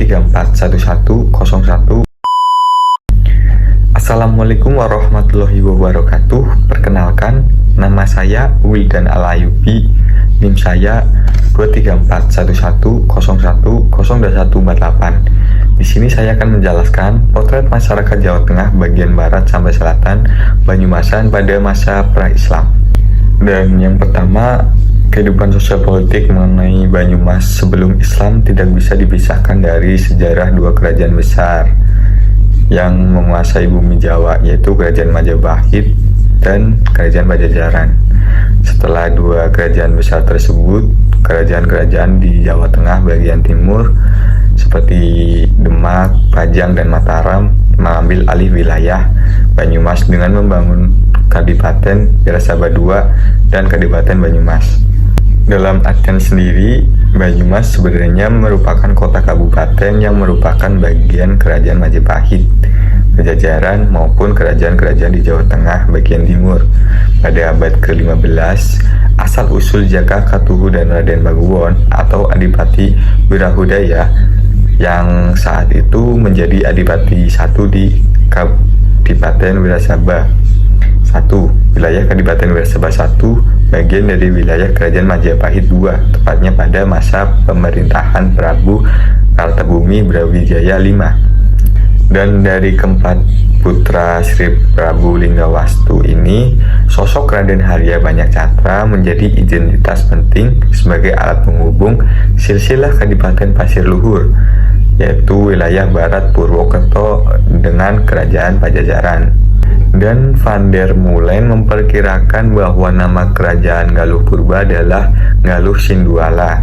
2341101. Assalamualaikum warahmatullahi wabarakatuh. Perkenalkan, nama saya Wildan Alayubi. NIM saya 2341101012148. Di sini saya akan menjelaskan potret masyarakat Jawa Tengah bagian barat sampai selatan Banyumasan pada masa pra-Islam. Dan yang pertama, kehidupan sosial politik mengenai Banyumas sebelum Islam tidak bisa dipisahkan dari sejarah dua kerajaan besar yang menguasai bumi Jawa, yaitu Kerajaan Majapahit dan Kerajaan Pajajaran. Setelah dua kerajaan besar tersebut, kerajaan-kerajaan di Jawa Tengah bagian timur seperti Demak, Pajang, dan Mataram mengambil alih wilayah Banyumas dengan membangun Kadipaten Wirasaba II dan Kadipaten Banyumas. Dalam artian sendiri, Banyumas sebenarnya merupakan kota kabupaten yang merupakan bagian Kerajaan Majapahit, Pajajaran maupun kerajaan-kerajaan di Jawa Tengah bagian timur. Pada abad ke-15, asal-usul Jaka Katuhu dan Raden Baguwon atau Adipati Wirahudaya yang saat itu menjadi Adipati I di Kadipaten Wirasaba I. Wilayah Kadipaten Wirasaba I bagian dari wilayah Kerajaan Majapahit II, tepatnya pada masa pemerintahan Prabu Kartabumi Brawijaya V. Dan dari keempat putra Sri Prabu Linggawastu ini, sosok Raden Harya Banyak Catra menjadi identitas penting sebagai alat penghubung silsilah Kadipaten Pasir Luhur, yaitu wilayah barat Purwokerto dengan Kerajaan Pajajaran. Dan Van der Molen memperkirakan bahwa nama kerajaan Galuh Purba adalah Galuh Sinduala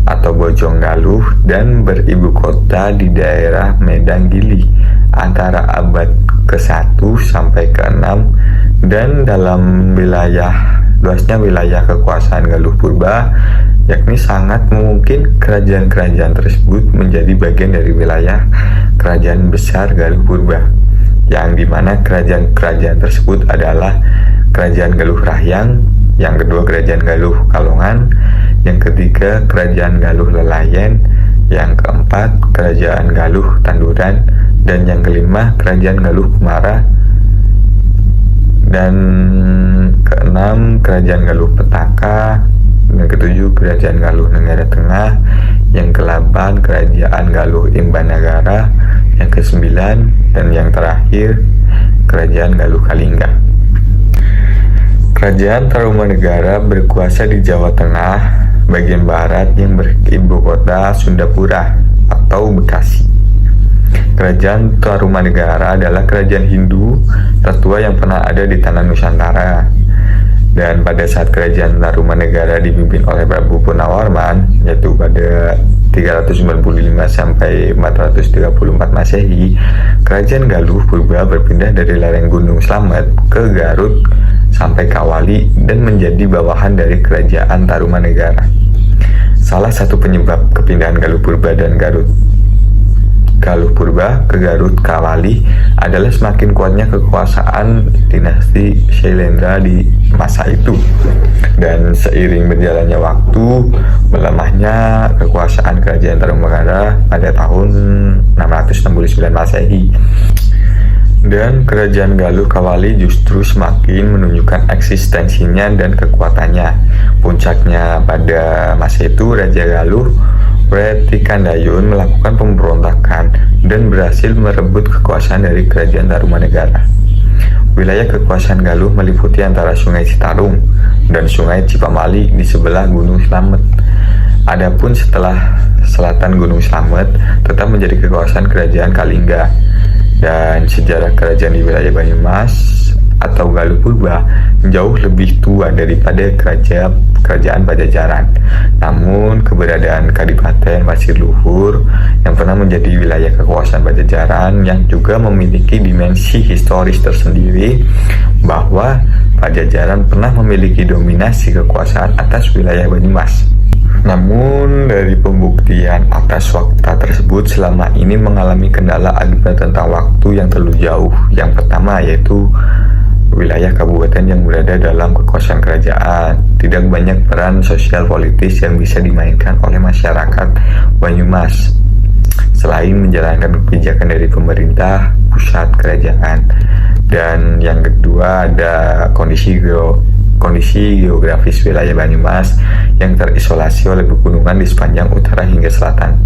atau Bojong Galuh dan beribu kota di daerah Medan Gili antara abad ke-1 sampai ke-6. Dan dalam luasnya wilayah kekuasaan Galuh Purba, yakni sangat mungkin kerajaan-kerajaan tersebut menjadi bagian dari wilayah kerajaan besar Galuh Purba, yang dimana kerajaan-kerajaan tersebut adalah Kerajaan Galuh Rahyang, yang kedua Kerajaan Galuh Kalongan, yang ketiga Kerajaan Galuh Lelayan, yang keempat Kerajaan Galuh Tanduran, dan yang kelima Kerajaan Galuh Kumara, dan keenam Kerajaan Galuh Petaka, yang ketujuh Kerajaan Galuh Negara Tengah, yang ke-8 Kerajaan Galuh Imbanagara, yang ke-9 dan yang terakhir Kerajaan Galuh Kalingga. Kerajaan Tarumanegara berkuasa di Jawa Tengah bagian barat yang beribu kota Sundapura atau Bekasi. Kerajaan Tarumanegara adalah kerajaan Hindu tertua yang pernah ada di tanah Nusantara. Dan pada saat Kerajaan Tarumanegara dipimpin oleh Prabu Purnawarman, yaitu pada 395 sampai 434 Masehi, Kerajaan Galuh Purba berpindah dari lereng Gunung Slamet ke Garut sampai Kawali dan menjadi bawahan dari Kerajaan Tarumanegara. Salah satu penyebab kepindahan Galuh Purba dan Galuh Purba ke Garut Kawali adalah semakin kuatnya kekuasaan dinasti Syailendra di masa itu. Dan seiring berjalannya waktu, melemahnya kekuasaan Kerajaan Tarumanegara pada tahun 669 Masehi. Dan Kerajaan Galuh Kawali justru semakin menunjukkan eksistensinya dan kekuatannya. Puncaknya pada masa itu, Raja Galuh Wretikandayun melakukan pemberontakan dan berhasil merebut kekuasaan dari Kerajaan Tarumanegara. Wilayah kekuasaan Galuh meliputi antara Sungai Citarum dan Sungai Cipamali di sebelah Gunung Slamet. Adapun setelah selatan Gunung Slamet tetap menjadi kekuasaan Kerajaan Kalingga. Dan sejarah kerajaan di wilayah Banyumas atau Galuh Purba jauh lebih tua daripada kerajaan Pajajaran. Namun keberadaan Kadipaten Pasir Luhur yang pernah menjadi wilayah kekuasaan Pajajaran yang juga memiliki dimensi historis tersendiri, bahwa Pajajaran pernah memiliki dominasi kekuasaan atas wilayah Banyumas. Namun dari pembuktian atas fakta tersebut selama ini mengalami kendala akibat tentang waktu yang terlalu jauh. Yang pertama yaitu wilayah kabupaten yang berada dalam kekuasaan kerajaan. Tidak banyak peran sosial politis yang bisa dimainkan oleh masyarakat Banyumas. selain menjalankan kebijakan dari pemerintah pusat kerajaan. Dan yang kedua ada kondisi geografis wilayah Banyumas yang terisolasi oleh pegunungan di sepanjang utara hingga selatan,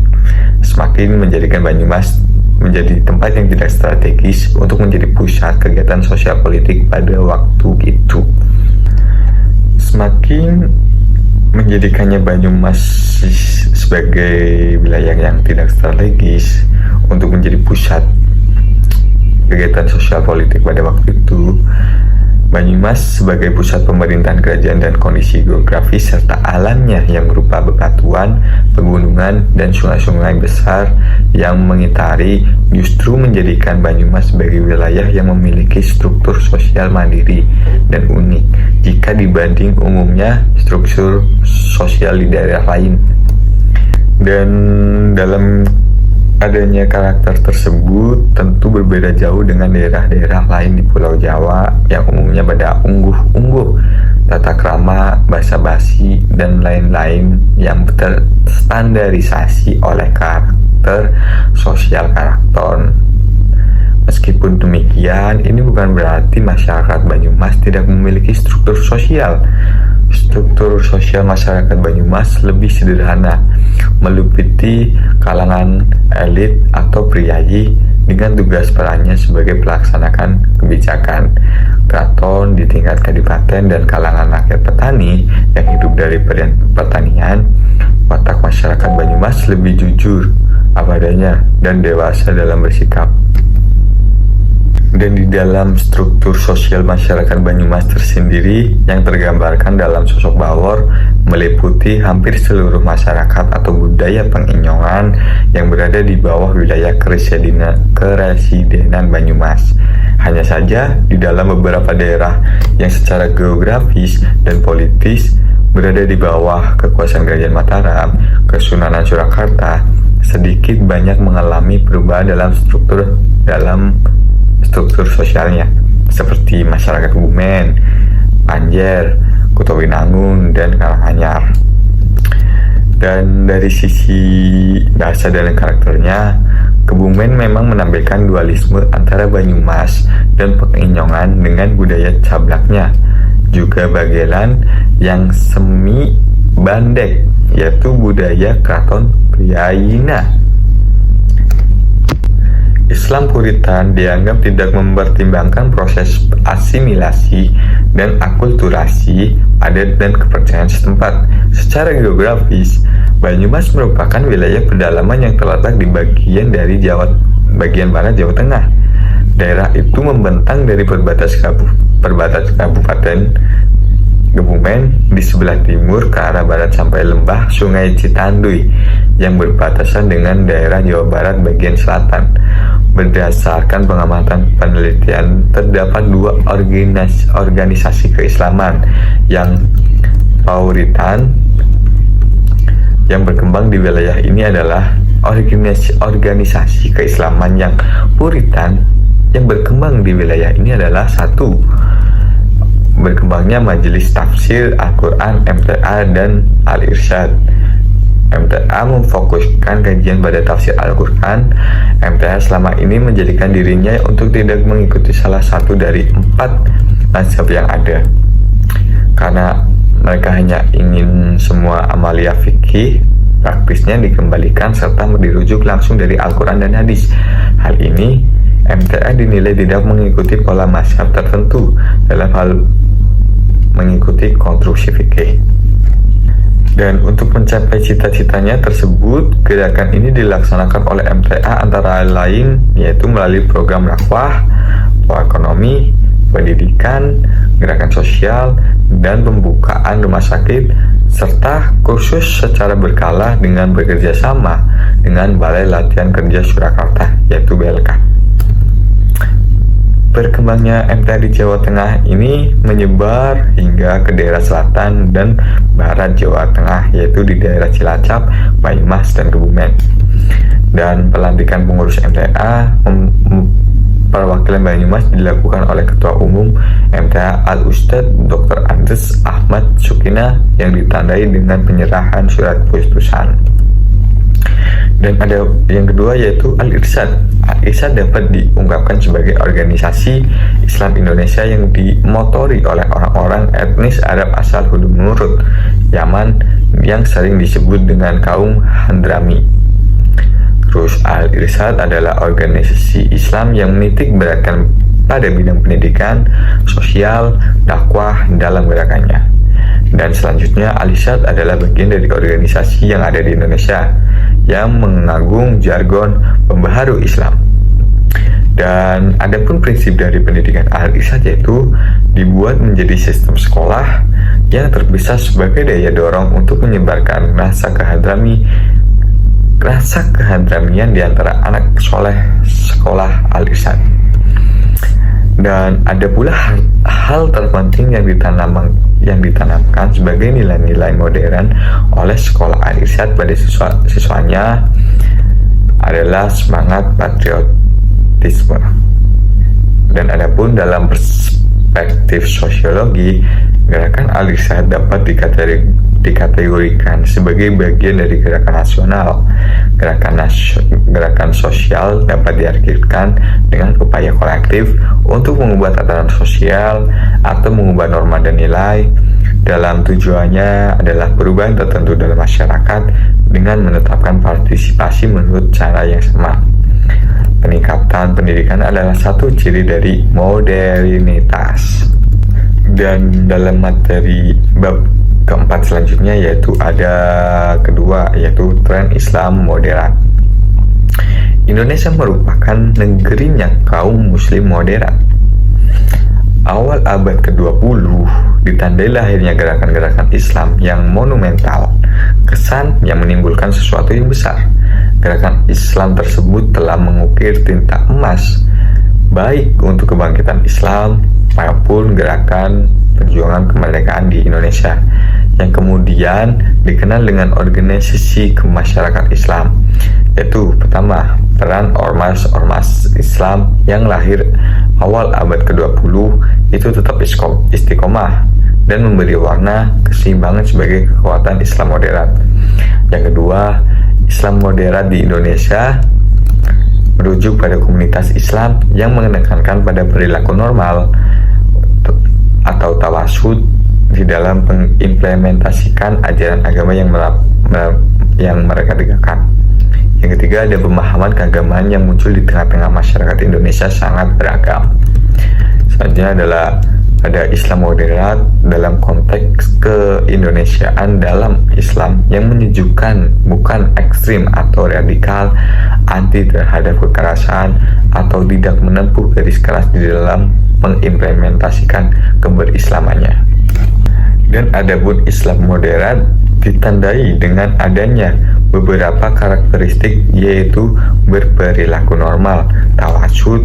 semakin menjadikan Banyumas menjadi tempat yang tidak strategis untuk menjadi pusat kegiatan sosial politik pada waktu itu. Semakin menjadikannya Banyumas sebagai wilayah yang tidak strategis untuk menjadi pusat kegiatan sosial politik pada waktu itu, Banyumas sebagai pusat pemerintahan kerajaan dan kondisi geografis serta alamnya yang berupa bebatuan, pegunungan, dan sungai-sungai besar yang mengitari justru menjadikan Banyumas sebagai wilayah yang memiliki struktur sosial mandiri dan unik jika dibanding umumnya struktur sosial di daerah lain. Dan dalam adanya karakter tersebut tentu berbeda jauh dengan daerah-daerah lain di Pulau Jawa yang umumnya pada ungguh-ungguh, tata krama, basa-basi, dan lain-lain yang terstandarisasi oleh karakter sosial karaton. Meskipun demikian, ini bukan berarti masyarakat Banyumas tidak memiliki struktur sosial. Struktur sosial masyarakat Banyumas lebih sederhana, meliputi kalangan elit atau priayi dengan tugas perannya sebagai pelaksanakan kebijakan keraton di tingkat kadipaten dan kalangan rakyat petani yang hidup dari pertanian. Watak masyarakat Banyumas lebih jujur, apa adanya, dan dewasa dalam bersikap. Dan di dalam struktur sosial masyarakat Banyumas tersendiri yang tergambarkan dalam sosok Bawor meliputi hampir seluruh masyarakat atau budaya penginyongan yang berada di bawah wilayah keresidenan Banyumas. Hanya saja di dalam beberapa daerah yang secara geografis dan politis berada di bawah kekuasaan Kerajaan Mataram, Kesunanan Surakarta sedikit banyak mengalami perubahan dalam struktur sosialnya, seperti masyarakat Kebumen, Anjer, Kutowinangun, dan Karanganyar. Dan dari sisi bahasa dan karakternya, Kebumen memang menampilkan dualisme antara Banyumas dan penginyongan dengan budaya cablaknya, juga Bagelan yang semi bandek, yaitu budaya Kraton Priyayina. Islam Puritan dianggap tidak mempertimbangkan proses asimilasi dan akulturasi adat dan kepercayaan setempat. Secara geografis, Banyumas merupakan wilayah pedalaman yang terletak di bagian barat Jawa Tengah. Daerah itu membentang dari perbatasan Kabupaten Kebumen di sebelah timur ke arah barat sampai lembah Sungai Citanduy yang berbatasan dengan daerah Jawa Barat bagian selatan. Berdasarkan pengamatan penelitian, terdapat dua organisasi keislaman yang Puritan yang berkembang di wilayah ini adalah organisasi keislaman yang Puritan yang berkembang di wilayah ini adalah satu, berkembangnya Majelis Tafsir Al-Quran MTA dan Al-Irsyad. MTA memfokuskan kajian pada tafsir Al-Quran. MTA selama ini menjadikan dirinya untuk tidak mengikuti salah satu dari 4 mazhab yang ada, karena mereka hanya ingin semua amalia fikih praktisnya dikembalikan serta dirujuk langsung dari Al-Quran dan hadis. Hal ini MTA dinilai tidak mengikuti pola mazhab tertentu dalam hal mengikuti konstruksi fikih. Dan untuk mencapai cita-citanya tersebut, gerakan ini dilaksanakan oleh MTA antara lain yaitu melalui program dakwah, ekonomi, pendidikan, gerakan sosial, dan pembukaan rumah sakit, serta kursus secara berkala dengan bekerja sama dengan Balai Latihan Kerja Surakarta yaitu BLK. Berkembangnya MTA di Jawa Tengah ini menyebar hingga ke daerah selatan dan barat Jawa Tengah, yaitu di daerah Cilacap, Banyumas, dan Kebumen. Dan pelantikan pengurus MTA perwakilan Banyumas dilakukan oleh Ketua Umum MTA Al-Ustadz Dr. Andes Ahmad Sukina yang ditandai dengan penyerahan surat keputusan. Dan ada yang kedua yaitu Al-Irsyad. Al-Irsyad dapat diungkapkan sebagai organisasi Islam Indonesia yang dimotori oleh orang-orang etnis Arab asal Hudumurut, Yaman, yang sering disebut dengan kaum Hadrami. Terus Al-Irsyad adalah organisasi Islam yang menitik beratkan pada bidang pendidikan, sosial, dakwah dalam gerakannya. Dan selanjutnya Al-Irsyad adalah bagian dari organisasi yang ada di Indonesia yang mengagung jargon pembaharu Islam. Dan adapun prinsip dari pendidikan Al-Irsyad yaitu dibuat menjadi sistem sekolah yang terpisah sebagai daya dorong untuk menyebarkan rasa kehadramian di antara anak soleh sekolah Al-Irsyad. Dan ada pula hal terpenting yang ditanamkan sebagai nilai-nilai modern oleh sekolah Al-Irsyad pada siswanya adalah semangat patriotisme. Dan adapun dalam perspektif sosiologi, gerakan Al-Irsyad dapat dikategorikan sebagai bagian dari gerakan nasional. Gerakan sosial dapat diartikan dengan upaya kolektif untuk mengubah tatanan sosial atau mengubah norma dan nilai. Dalam tujuannya adalah perubahan tertentu dalam masyarakat dengan menetapkan partisipasi menurut cara yang sama. Peningkatan pendidikan adalah satu ciri dari modernitas. Dan dalam materi bab keempat selanjutnya yaitu ada kedua yaitu tren Islam modern. Indonesia merupakan negerinya kaum muslim modern. Awal abad ke-20 ditandai lahirnya gerakan-gerakan Islam yang monumental, kesan yang menimbulkan sesuatu yang besar. Gerakan Islam tersebut telah mengukir tinta emas baik untuk kebangkitan Islam maupun gerakan perjuangan kemerdekaan di Indonesia yang kemudian dikenal dengan organisasi kemasyarakatan Islam, yaitu pertama peran ormas Islam yang lahir awal abad ke-20 itu tetap istiqomah dan memberi warna keseimbangan sebagai kekuatan Islam modern. Yang kedua, Islam modern di Indonesia merujuk pada komunitas Islam yang menekankan pada perilaku normal atau tawasud di dalam mengimplementasikan ajaran agama yang mereka tegakkan. Yang ketiga, ada pemahaman keagamaan yang muncul di tengah-tengah masyarakat Indonesia sangat beragam. Selanjutnya adalah ada Islam moderat dalam konteks keindonesiaan dalam Islam yang menyejukkan, bukan ekstrim atau radikal, anti terhadap kekerasan atau tidak menempuh garis keras di dalam mengimplementasikan keberislamannya. Dan adapun Islam moderat ditandai dengan adanya beberapa karakteristik yaitu berperilaku normal, tawasud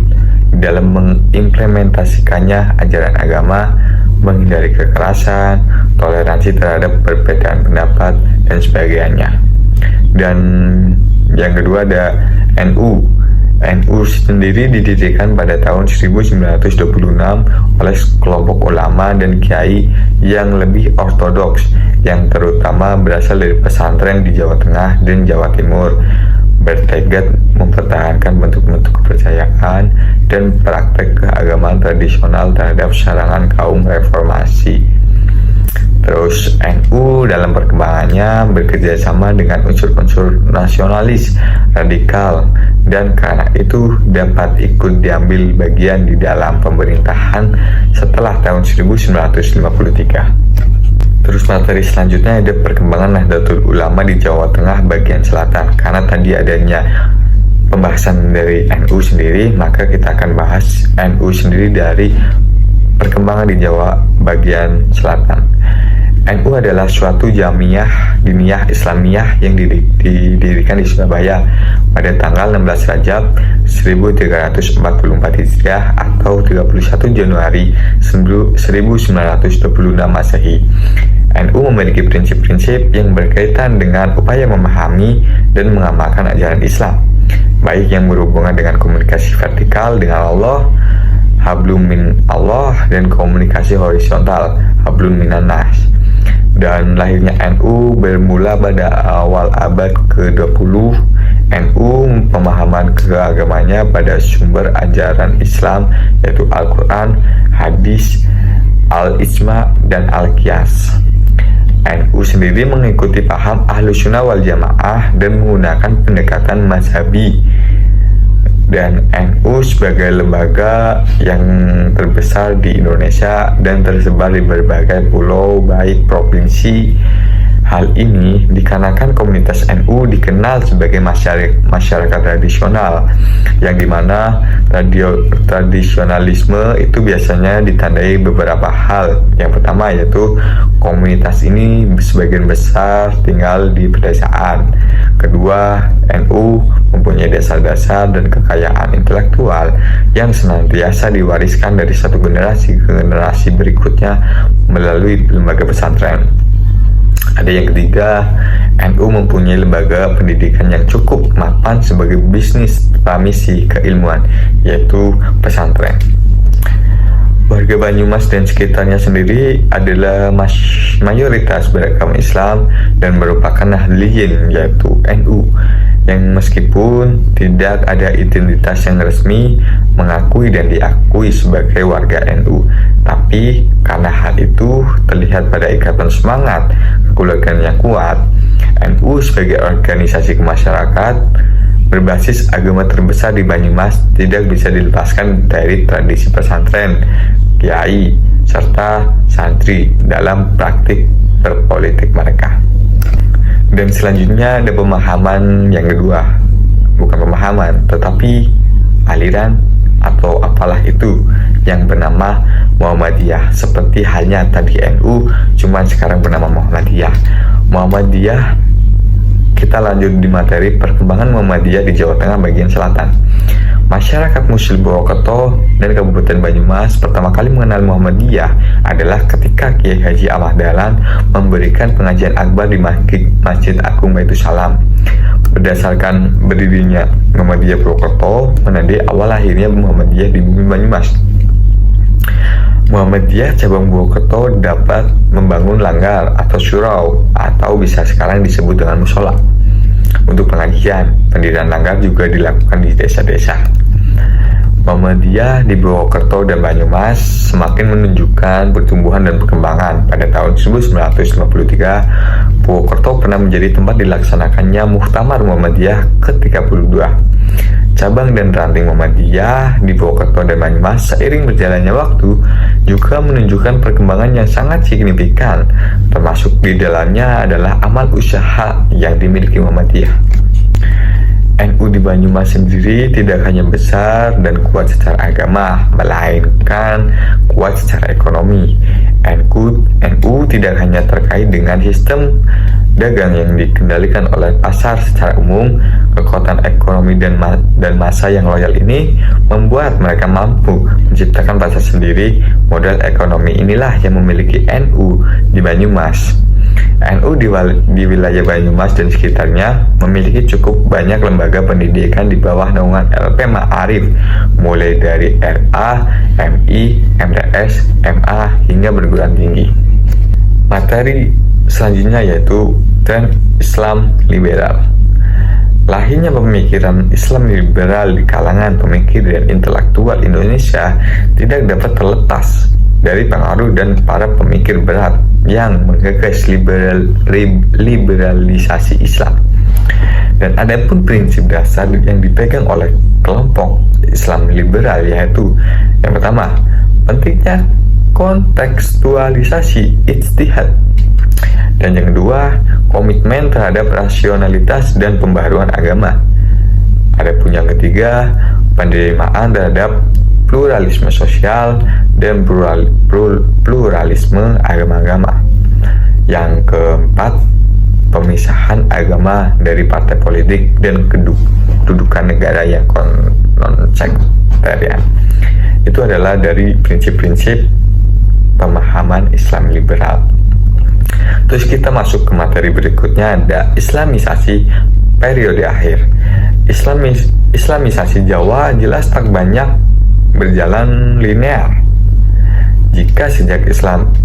dalam mengimplementasikannya ajaran agama, menghindari kekerasan, toleransi terhadap perbedaan pendapat dan sebagainya. Dan yang kedua ada NU. NU sendiri didirikan pada tahun 1926 oleh kelompok ulama dan kiai yang lebih ortodoks yang terutama berasal dari pesantren di Jawa Tengah dan Jawa Timur, bertekad mempertahankan bentuk-bentuk kepercayaan dan praktek keagamaan tradisional terhadap serangan kaum reformasi. Terus NU dalam perkembangannya bekerjasama dengan unsur-unsur nasionalis radikal dan karena itu dapat ikut diambil bagian di dalam pemerintahan setelah tahun 1953. Terus materi selanjutnya ada perkembangan Nahdlatul Ulama di Jawa Tengah bagian selatan. Karena tadi adanya pembahasan dari NU sendiri, maka kita akan bahas NU sendiri dari perkembangan di Jawa bagian selatan. NU adalah suatu jamiah diniyah Islamiyah yang didirikan di Surabaya pada tanggal 16 Rajab 1344 Hijriah atau 31 Januari 1926 Masehi. NU memiliki prinsip-prinsip yang berkaitan dengan upaya memahami dan mengamalkan ajaran Islam, baik yang berhubungan dengan komunikasi vertikal dengan Allah, hablum min Allah, dan komunikasi horizontal, hablum minan nas. Dan lahirnya NU bermula pada awal abad ke-20 NU pemahaman keagamannya pada sumber ajaran Islam yaitu Al-Quran, hadis, Al-Ijma, dan Al-Qiyas. NU sendiri mengikuti paham Ahlussunnah wal Jamaah dan menggunakan pendekatan mazhabi. Dan NU sebagai lembaga yang terbesar di Indonesia dan tersebar di berbagai pulau baik provinsi. Hal ini dikarenakan komunitas NU dikenal sebagai masyarakat tradisional, yang dimana tradisionalisme itu biasanya ditandai beberapa hal. Yang pertama yaitu komunitas ini sebagian besar tinggal di pedesaan. Kedua, NU mempunyai dasar-dasar dan kekayaan intelektual yang senantiasa diwariskan dari satu generasi ke generasi berikutnya melalui lembaga pesantren. Ada yang ketiga, NU mempunyai lembaga pendidikan yang cukup mapan sebagai bisnis misi keilmuan, yaitu pesantren. Warga Banyumas dan sekitarnya sendiri adalah mayoritas beragama Islam dan merupakan nahliyin, yaitu NU, yang meskipun tidak ada identitas yang resmi mengakui dan diakui sebagai warga NU, tapi karena hal itu terlihat pada ikatan semangat kekeluargaan yang kuat, NU sebagai organisasi kemasyarakatan berbasis agama terbesar di Banyumas tidak bisa dilepaskan dari tradisi pesantren, kiai, serta santri dalam praktik berpolitik mereka. Dan selanjutnya ada pemahaman yang kedua, bukan pemahaman tetapi aliran atau apalah itu yang bernama Muhammadiyah, seperti halnya tadi NU cuman sekarang bernama Muhammadiyah. Kita lanjut di materi perkembangan Muhammadiyah di Jawa Tengah bagian selatan. Masyarakat Muslim Purwokerto dan Kabupaten Banyumas pertama kali mengenal Muhammadiyah adalah ketika Kiai Haji Ahmad Dahlan memberikan pengajian akbar di Masjid Agung Baitus Salam. Berdasarkan berdirinya Muhammadiyah Purwokerto menandai awal lahirnya Muhammadiyah di bumi Banyumas. Muhammadiyah cabang Purwokerto dapat membangun langgar atau surau atau bisa sekarang disebut dengan musola untuk pengajian. Pendirian langgar juga dilakukan di desa-desa. Muhammadiyah di Purwokerto dan Banyumas semakin menunjukkan pertumbuhan dan perkembangan. Pada tahun 1953, Purwokerto pernah menjadi tempat dilaksanakannya Muktamar Muhammadiyah ke-32. Cabang dan ranting Muhammadiyah di Purwokerto dan Banyumas seiring berjalannya waktu juga menunjukkan perkembangan yang sangat signifikan, termasuk di dalamnya adalah amal usaha yang dimiliki Muhammadiyah. NU di Banyumas sendiri tidak hanya besar dan kuat secara agama, melainkan kuat secara ekonomi. NU tidak hanya terkait dengan sistem dagang yang dikendalikan oleh pasar secara umum. Kekuatan ekonomi dan massa yang loyal ini membuat mereka mampu menciptakan pasar sendiri. Modal ekonomi inilah yang memiliki NU di Banyumas. NU di wilayah Banyumas dan sekitarnya memiliki cukup banyak lembaga pendidikan di bawah naungan LP Ma'arif, mulai dari RA, MI, MTS, MA, hingga perguruan tinggi. Materi selanjutnya yaitu tren Islam liberal. Lahirnya pemikiran Islam liberal di kalangan pemikir dan intelektual Indonesia tidak dapat terlepas dari pengaruh dan para pemikir berat yang menggagas liberalisasi Islam. Dan ada pun prinsip dasar yang dipegang oleh kelompok Islam liberal, yaitu yang pertama, pentingnya kontekstualisasi ijtihad, dan yang kedua, komitmen terhadap rasionalitas dan pembaharuan agama. Adapun yang ketiga, penerimaan terhadap pluralisme sosial dan pluralisme agama-agama. Yang keempat, pemisahan agama dari partai politik dan kedudukan negara yang non-sektarian. Itu adalah dari prinsip-prinsip pemahaman Islam liberal. Terus kita masuk ke materi berikutnya, ada Islamisasi periode akhir. Islamisasi Jawa jelas tak banyak berjalan linear. Jika sejak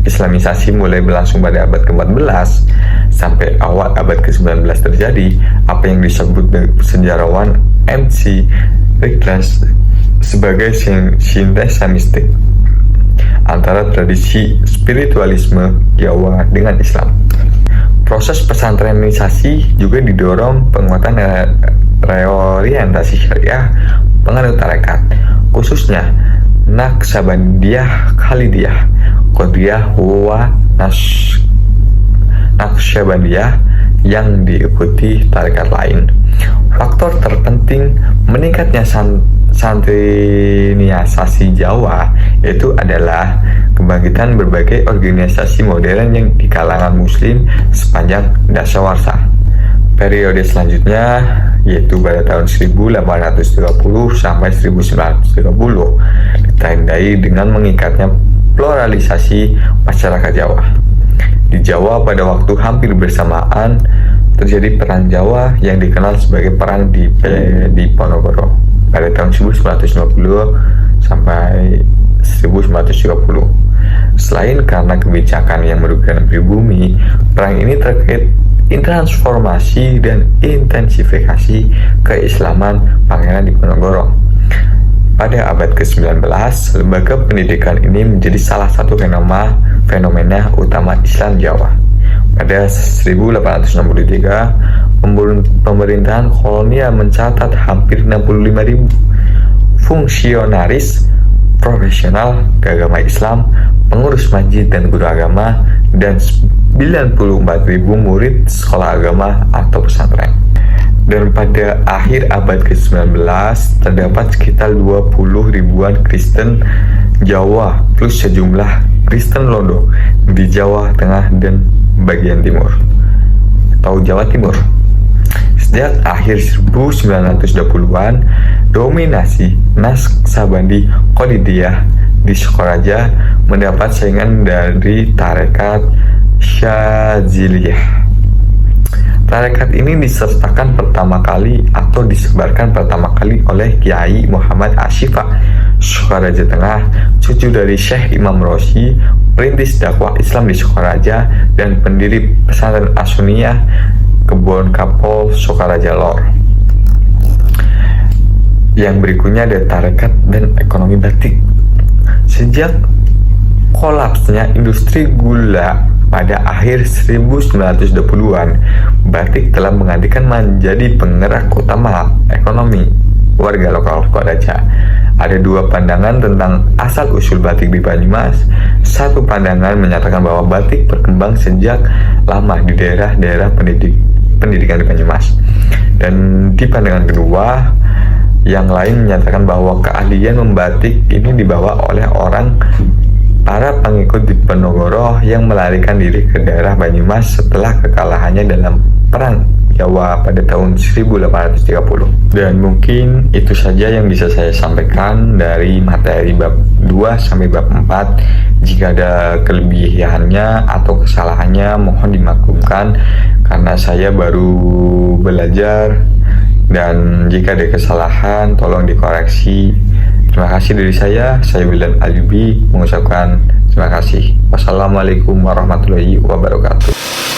Islamisasi mulai berlangsung pada abad ke-14, sampai awal abad ke-19 terjadi apa yang disebut sejarawan M.C. Riglas sebagai sintesa mistik antara tradisi spiritualisme Jawa dengan Islam. Proses pesantrenisasi juga didorong penguatan reorientasi syariah penganut tarekat, khususnya Naqsabandiyah, Khalidiyah, Qadiriyah, wa Naqsyabandiyah yang diikuti tarekat lain. Faktor terpenting meningkatnya santrinisasi Jawa itu adalah kebangkitan berbagai organisasi modern yang di kalangan muslim sepanjang dasawarsa. Periode selanjutnya yaitu pada tahun 1830 sampai 1930 ditandai dengan mengikatnya pluralisasi masyarakat Jawa. Di Jawa pada waktu hampir bersamaan terjadi perang Jawa yang dikenal sebagai perang di Diponegoro pada tahun 1950 sampai 1930. Selain karena kebijakan yang merugikan pribumi, perang ini terkait transformasi dan intensifikasi keislaman Pangeran Diponegoro. Pada abad ke-19, lembaga pendidikan ini menjadi salah satu fenomena utama Islam Jawa. Pada 1863, pemerintahan kolonial mencatat hampir 65.000 fungsionaris profesional agama Islam, pengurus masjid dan guru agama, dan 94.000 murid sekolah agama atau pesantren. Dan pada akhir abad ke-19 terdapat sekitar 20 ribuan Kristen Jawa plus sejumlah Kristen Londo di Jawa Tengah dan bagian timur atau Jawa Timur. Sejak akhir 1920-an, dominasi Naqsabandi Khalidiyah di Sukoraja mendapat saingan dari tarekat Syadziliyah. Tarekat ini disertakan pertama kali atau disebarkan pertama kali oleh Kiai Muhammad Ashifa, Sukoraja Tengah, cucu dari Syekh Imam Rosi, perintis dakwah Islam di Sukoraja dan pendiri pesantren Asuniyah Kebon Kapol Sukoraja Lor. Yang berikutnya ada tarekat dan ekonomi batik. Sejak kolapsnya industri gula pada akhir 1920-an, batik telah menggantikan menjadi penggerak utama ekonomi warga lokal Sukoraja. Ada dua pandangan tentang asal-usul batik di Banyumas. Satu pandangan menyatakan bahwa batik berkembang sejak lama di daerah-daerah pendidikan di Banyumas. Dan di pandangan kedua, yang lain menyatakan bahwa keahlian membatik ini dibawa oleh para pengikut Diponegoro yang melarikan diri ke daerah Banyumas setelah kekalahannya dalam Perang Jawa pada tahun 1830. Dan mungkin itu saja yang bisa saya sampaikan dari materi bab 2 sampai bab 4. Jika ada kelebihannya atau kesalahannya mohon dimaklumkan karena saya baru belajar, dan jika ada kesalahan tolong dikoreksi. Terima kasih dari saya Wildan Alyubi mengucapkan terima kasih. Wassalamualaikum warahmatullahi wabarakatuh.